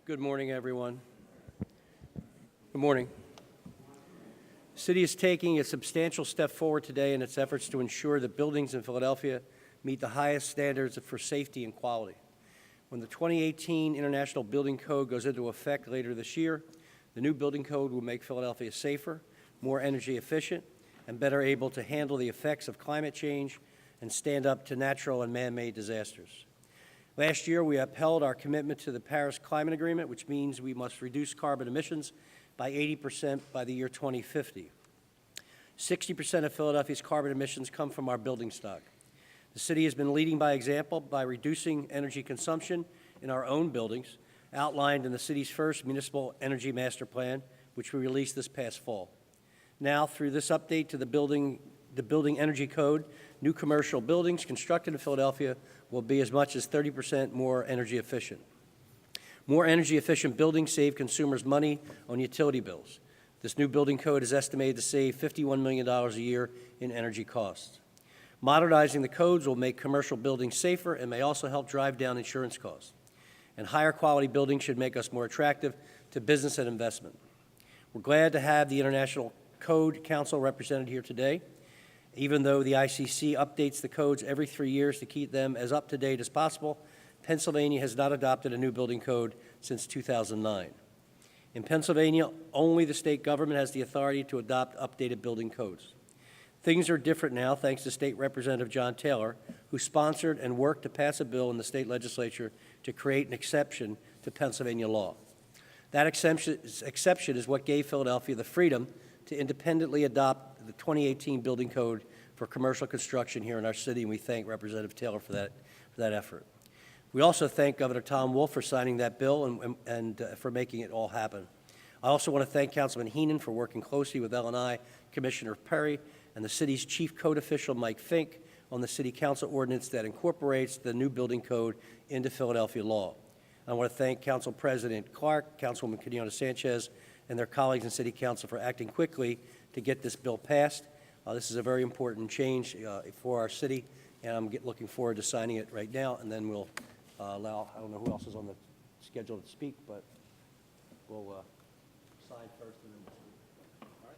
Good morning, everyone. Good morning. The city is taking a substantial step forward today in its efforts to ensure that buildings in Philadelphia meet the highest standards for safety and quality. When the 2018 International Building Code goes into effect later this year, the new building code will make Philadelphia safer, more energy efficient, and better able to handle the effects of climate change and stand up to natural and man-made disasters. Last year, we upheld our commitment to the Paris Climate Agreement, which means we must reduce carbon emissions by 80% by the year 2050. 60% of Philadelphia's carbon emissions come from our building stock. The city has been leading by example by reducing energy consumption in our own buildings, outlined in the city's first Municipal Energy Master Plan, which we released this past fall. Now, through this update to the Building Energy Code, new commercial buildings constructed in Philadelphia will be as much as 30% more energy efficient. More energy efficient buildings save consumers money on utility bills. This new building code is estimated to save $51 million a year in energy costs. Modernizing the codes will make commercial buildings safer and may also help drive down insurance costs. And higher quality buildings should make us more attractive to business and investment. We're glad to have the International Code Council represented here today. Even though the ICC updates the codes every 3 years to keep them as up-to-date as possible, Pennsylvania has not adopted a new building code since 2009. In Pennsylvania, only the state government has the authority to adopt updated building codes. Things are different now thanks to State Representative John Taylor, who sponsored and worked to pass a bill in the state legislature to create an exception to Pennsylvania law. That exception is what gave Philadelphia the freedom to independently adopt the 2018 building code for commercial construction here in our city, and we thank Representative Taylor for that effort. We also thank Governor Tom Wolf for signing that bill and for making it all happen. I also want to thank Councilman Heenan for working closely with L&I, Commissioner Perry, and the city's chief code official, Mike Fink, on the city council ordinance that incorporates the new building code into Philadelphia law. I want to thank Council President Clark, Councilwoman Quinona Sanchez, and their colleagues in City Council for acting quickly to get this bill passed. This is a very important change for our city, and I'm looking forward to signing it right now, and then we'll allow, I don't know who else is on the schedule to speak, but we'll sign first and then we'll speak. All right?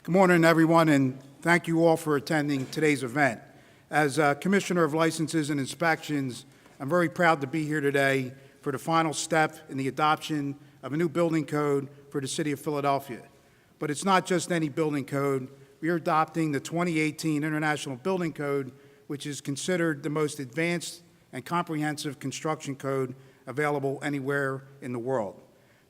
Good morning, everyone, and thank you all for attending today's event. As Commissioner of Licenses and Inspections, I'm very proud to be here today for the final step in the adoption of a new building code for the City of Philadelphia. But it's not just any building code. We are adopting the 2018 International Building Code, which is considered the most advanced and comprehensive construction code available anywhere in the world.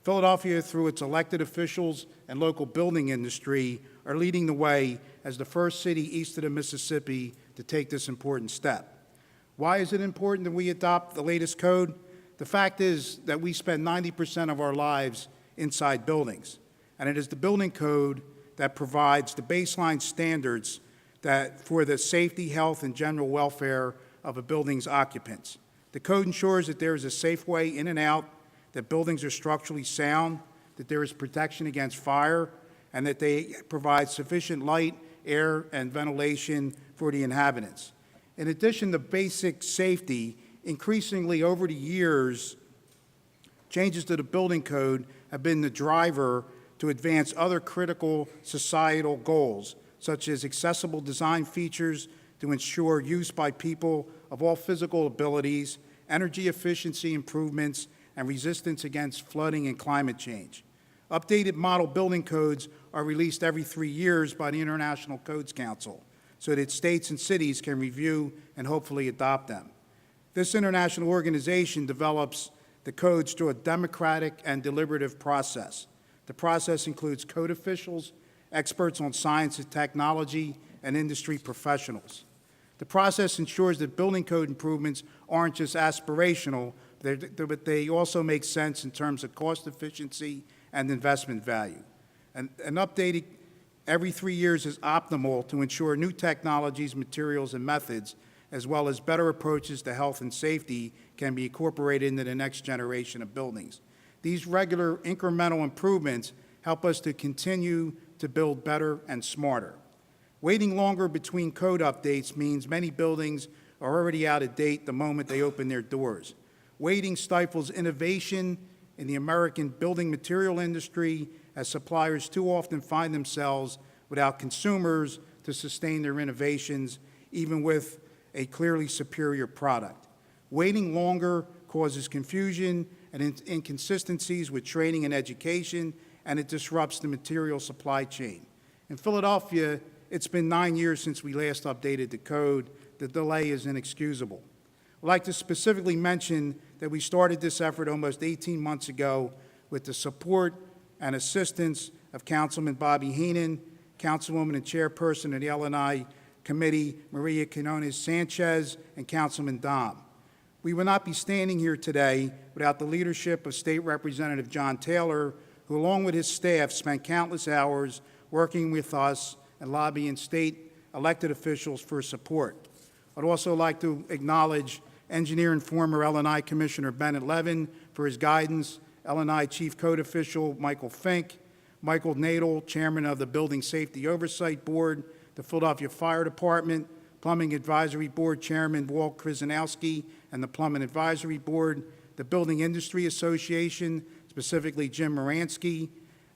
Philadelphia, through its elected officials and local building industry, are leading the way as the first city east of the Mississippi to take this important step. Why is it important that we adopt the latest code? The fact is that we spend 90% of our lives inside buildings, and it is the building code that provides the baseline standards for the safety, health, and general welfare of a building's occupants. The code ensures that there is a safe way in and out, that buildings are structurally sound, that there is protection against fire, and that they provide sufficient light, air, and ventilation for the inhabitants. In addition to basic safety, increasingly over the years, changes to the building code have been the driver to advance other critical societal goals, such as accessible design features to ensure use by people of all physical abilities, energy efficiency improvements, and resistance against flooding and climate change. Updated model building codes are released every 3 years by the International Codes Council so that states and cities can review and hopefully adopt them. This international organization develops the codes through a democratic and deliberative process. The process includes code officials, experts on science and technology, and industry professionals. The process ensures that building code improvements aren't just aspirational, but they also make sense in terms of cost efficiency and investment value. And updating every 3 years is optimal to ensure new technologies, materials, and methods, as well as better approaches to health and safety, can be incorporated into the next generation of buildings. These regular incremental improvements help us to continue to build better and smarter. Waiting longer between code updates means many buildings are already out of date the moment they open their doors. Waiting stifles innovation in the American building material industry, as suppliers too often find themselves without consumers to sustain their innovations, even with a clearly superior product. Waiting longer causes confusion and inconsistencies with training and education, and it disrupts the material supply chain. In Philadelphia, it's been 9 years since we last updated the code. The delay is inexcusable. I'd like to specifically mention that we started this effort almost 18 months ago with the support and assistance of Councilman Bobby Heenan, Councilwoman and Chairperson of the L&I Committee, Maria Quinones Sanchez, and Councilman Dom. We would not be standing here today without the leadership of State Representative John Taylor, who along with his staff spent countless hours working with us and lobbying state elected officials for support. I'd also like to acknowledge engineer and former L&I Commissioner Bennett Levin for his guidance, L&I Chief Code Official Michael Fink, Michael Nadel, Chairman of the Building Safety Oversight Board, the Philadelphia Fire Department, Plumbing Advisory Board Chairman Walt Krzyzanowski and the Plumbing Advisory Board, the Building Industry Association, specifically Jim Moransky,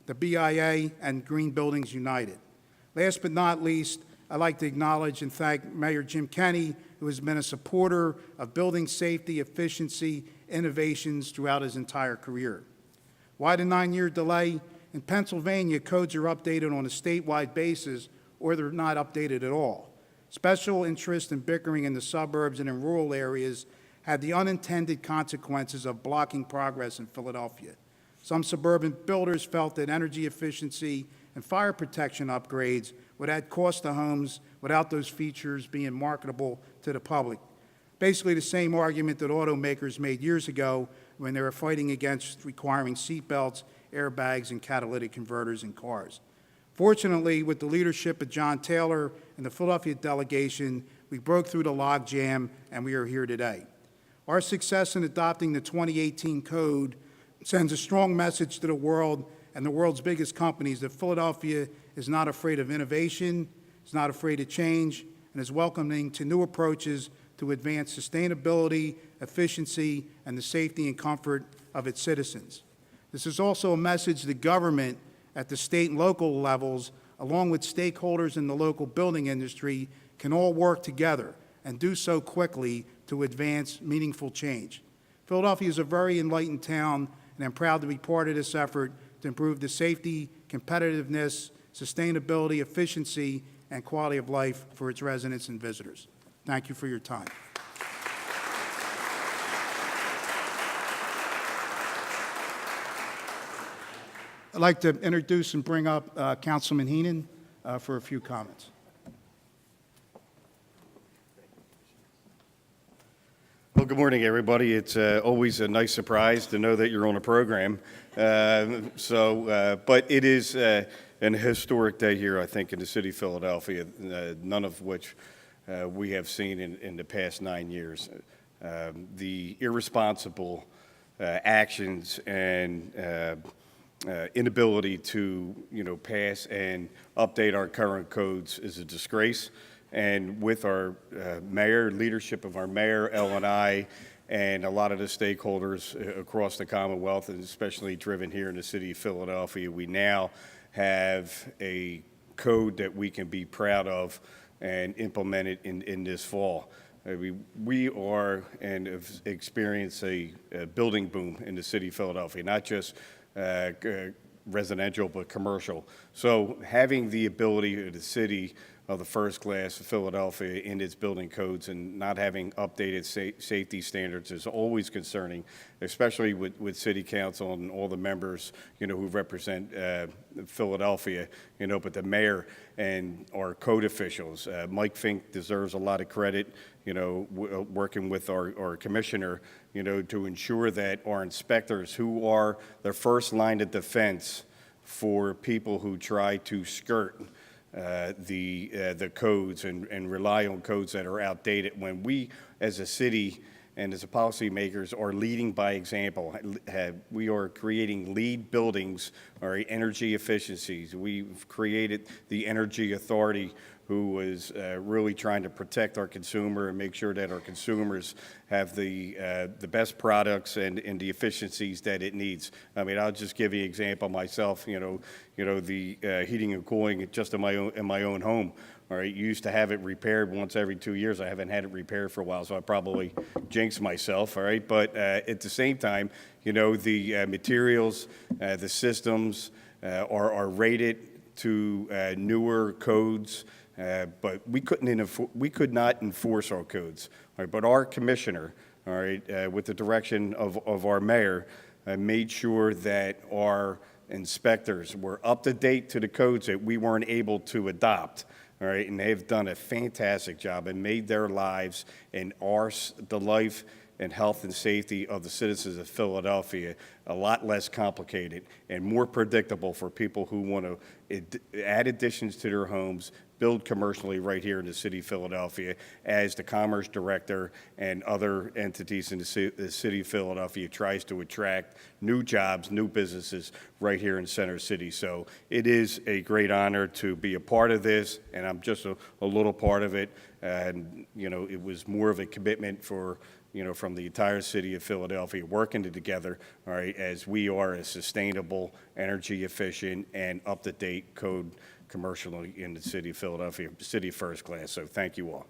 the BIA, and Green Buildings United. Last but not least, I'd like to acknowledge and thank Mayor Jim Kenney, who has been a supporter of building safety, efficiency, innovations throughout his entire career. Why the 9-year delay? In Pennsylvania, codes are updated on a statewide basis, or they're not updated at all. Special interest and bickering in the suburbs and in rural areas had the unintended consequences of blocking progress in Philadelphia. Some suburban builders felt that energy efficiency and fire protection upgrades would add cost to homes without those features being marketable to the public. Basically the same argument that automakers made years ago when they were fighting against requiring seatbelts, airbags, and catalytic converters in cars. Fortunately, with the leadership of John Taylor and the Philadelphia delegation, we broke through the logjam and we are here today. Our success in adopting the 2018 code sends a strong message to the world and the world's biggest companies that Philadelphia is not afraid of innovation, is not afraid of change, and is welcoming to new approaches to advance sustainability, efficiency, and the safety and comfort of its citizens. This is also a message to government at the state and local levels, along with stakeholders in the local building industry, can all work together and do so quickly to advance meaningful change. Philadelphia is a very enlightened town, and I'm proud to be part of this effort to improve the safety, competitiveness, sustainability, efficiency, and quality of life for its residents and visitors. Thank you for your time. I'd like to introduce and bring up Councilman Heenan for a few comments. Well, good morning, everybody. It's always a nice surprise to know that you're on a program. But it is an historic day here, I think, in the city of Philadelphia, none of which we have seen in the past 9 years. The irresponsible actions and inability to, pass and update our current codes is a disgrace. And with our mayor, leadership of our mayor, L&I, and a lot of the stakeholders across the Commonwealth, and especially driven here in the city of Philadelphia, we now have a code that we can be proud of and implement it in this fall. We are and have experienced a building boom in the city of Philadelphia, not just residential, but commercial. So having the ability of the city of the first class of Philadelphia in its building codes and not having updated safety standards is always concerning, especially with city council and all the members, who represent Philadelphia, but the mayor and our code officials. Mike Fink deserves a lot of credit, working with our commissioner, to ensure that our inspectors, who are the first line of defense for people who try to skirt the codes and rely on codes that are outdated, when we as a city and as a policymakers are leading by example. We are creating LEED buildings, or energy efficiencies. We've created the Energy Authority, who was really trying to protect our consumer and make sure that our consumers have the best products and the efficiencies that it needs. I mean, I'll just give you an example myself. The heating and cooling just in my own home. All right, you used to have it repaired once every 2 years. I haven't had it repaired for a while, so I probably jinxed myself. All right, but at the same time, the materials, the systems are rated to newer codes. But we could not enforce our codes. All right, but our commissioner, all right, with the direction of our mayor, made sure that our inspectors were up to date to the codes that we weren't able to adopt. All right, and they've done a fantastic job and made their lives and the life and health and safety of the citizens of Philadelphia a lot less complicated and more predictable for people who want to add additions to their homes, build commercially right here in the city of Philadelphia, as the Commerce Director and other entities in the city of Philadelphia tries to attract new jobs, new businesses right here in Center City. So it is a great honor to be a part of this, and I'm just a little part of it. And, it was more of a commitment from the entire city of Philadelphia working together, all right, as we are a sustainable, energy efficient, and up-to-date code commercially in the city of Philadelphia, city first class. So thank you all.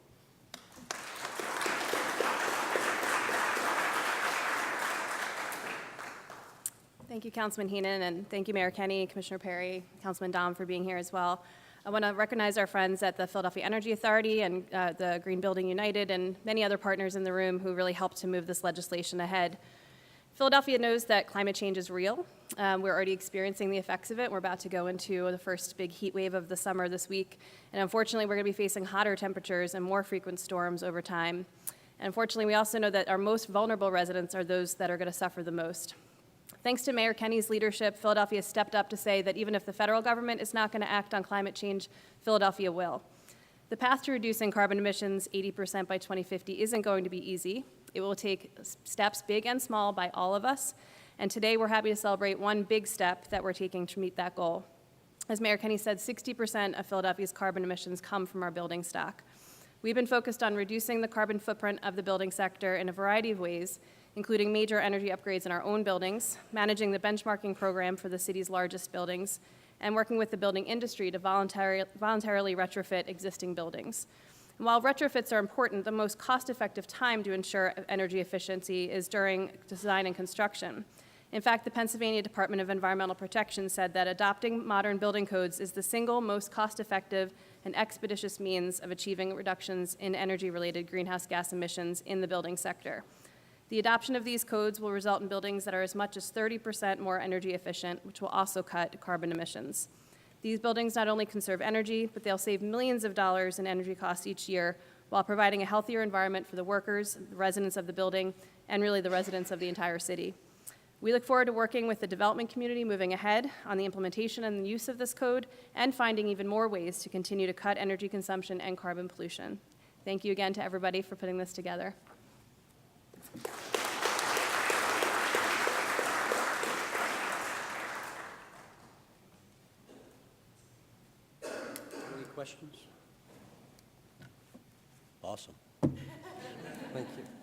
Thank you, Councilman Heenan, and thank you, Mayor Kenny, Commissioner Perry, Councilman Dom for being here as well. I want to recognize our friends at the Philadelphia Energy Authority and the Green Building United and many other partners in the room who really helped to move this legislation ahead. Philadelphia knows that climate change is real. We're already experiencing the effects of it. We're about to go into the first big heat wave of the summer this week. And unfortunately, we're going to be facing hotter temperatures and more frequent storms over time. And unfortunately, we also know that our most vulnerable residents are those that are going to suffer the most. Thanks to Mayor Kenny's leadership, Philadelphia stepped up to say that even if the federal government is not going to act on climate change, Philadelphia will. The path to reducing carbon emissions 80% by 2050 isn't going to be easy. It will take steps big and small by all of us. And today we're happy to celebrate one big step that we're taking to meet that goal. As Mayor Kenny said, 60% of Philadelphia's carbon emissions come from our building stock. We've been focused on reducing the carbon footprint of the building sector in a variety of ways, including major energy upgrades in our own buildings, managing the benchmarking program for the city's largest buildings, and working with the building industry to voluntarily retrofit existing buildings. And while retrofits are important, the most cost-effective time to ensure energy efficiency is during design and construction. In fact, the Pennsylvania Department of Environmental Protection said that adopting modern building codes is the single most cost-effective and expeditious means of achieving reductions in energy-related greenhouse gas emissions in the building sector. The adoption of these codes will result in buildings that are as much as 30% more energy efficient, which will also cut carbon emissions. These buildings not only conserve energy, but they'll save millions of dollars in energy costs each year while providing a healthier environment for the workers, the residents of the building, and really the residents of the entire city. We look forward to working with the development community moving ahead on the implementation and the use of this code and finding even more ways to continue to cut energy consumption and carbon pollution. Thank you again to everybody for putting this together. Any questions? Awesome. Thank you.